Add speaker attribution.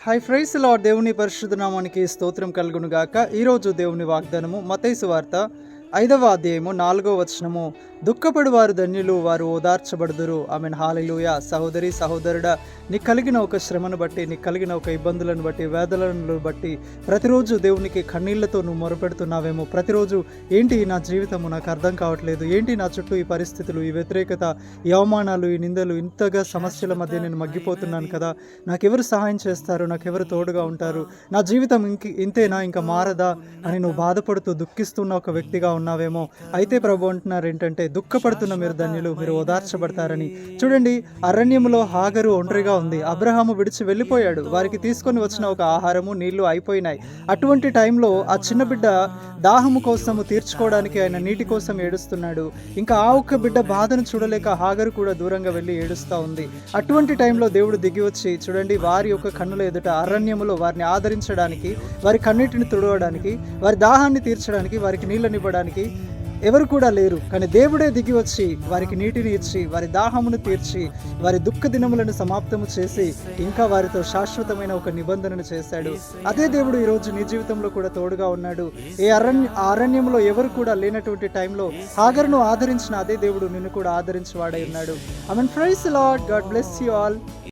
Speaker 1: High price lord. దేవుని పరిశుద్ధ నామానికి స్తోత్రం కలుగును గాక. ఈరోజు దేవుని వాగ్దానము మత్తయి సువార్త 5వ అధ్యాయము 4వ వచనము. దుఃఖపడు వారు ధన్యులు, వారు ఓదార్చబడుదురు. ఆమెన్. హల్లెలూయా. సహోదరి సహోదరుడా, నీకు కలిగిన ఒక శ్రమను బట్టి, నీకు కలిగిన ఒక ఇబ్బందులను బట్టి, వేదనలను బట్టి ప్రతిరోజు దేవునికి కన్నీళ్లతో నువ్వు మొరపెడుతున్నావేమో. ప్రతిరోజు ఏంటి నా జీవితము, నాకు అర్థం కావట్లేదు, ఏంటి నా చుట్టూ ఈ పరిస్థితులు, ఈ వ్యతిరేకత, ఈ అవమానాలు, ఈ నిందలు, ఇంతగా సమస్యల మధ్య నేను మగ్గిపోతున్నాను కదా, నాకెవరు సహాయం చేస్తారు, నాకెవరు తోడుగా ఉంటారు, నా జీవితం ఇంతేనా, ఇంకా మారదా అని నువ్వు బాధపడుతూ దుఃఖిస్తున్న ఒక వ్యక్తిగా ఉన్నావేమో. అయితే ప్రభు అంటున్నారు ఏంటంటే, దుఃఖపడుతున్న మీరు ధన్యులు, మీరు ఓదార్చబడతారని. చూడండి, అరణ్యములో హాగరు ఒంటరిగా ఉంది. అబ్రహాము విడిచి వెళ్ళిపోయాడు. వారికి తీసుకొని వచ్చిన ఒక ఆహారము, నీళ్లు అయిపోయినాయి. అటువంటి టైంలో ఆ చిన్న బిడ్డ దాహము కోసము తీర్చుకోవడానికి ఆయన నీటి కోసం ఏడుస్తున్నాడు. ఇంకా ఆ ఒక్క బిడ్డ బాధను చూడలేక హాగరు కూడా దూరంగా వెళ్ళి ఏడుస్తూ ఉంది. అటువంటి టైంలో దేవుడు దిగి వచ్చి, చూడండి, వారి యొక్క కన్నుల ఎదుట అరణ్యములో వారిని ఆదరించడానికి, వారి కన్నీటిని తుడవడానికి, వారి దాహాన్ని తీర్చడానికి, వారికి నీళ్ళనివ్వడానికి ఎవరు కూడా లేరు. కానీ దేవుడే దిగి వచ్చి వారికి నీటిని ఇచ్చి, వారి దాహమును తీర్చి, వారి దుఃఖ దినములను సమాప్తము చేసి, ఇంకా వారితో శాశ్వతమైన ఒక నిబంధనను చేశాడు. అదే దేవుడు ఈరోజు నీ జీవితంలో కూడా తోడుగా ఉన్నాడు. అరణ్యంలో ఎవరు కూడా లేనటువంటి టైంలో హాగరును ఆదరించిన అదే దేవుడు నిన్ను కూడా ఆదరించి వాడై ఉన్నాడు. I mean, praise the Lord. God bless you all.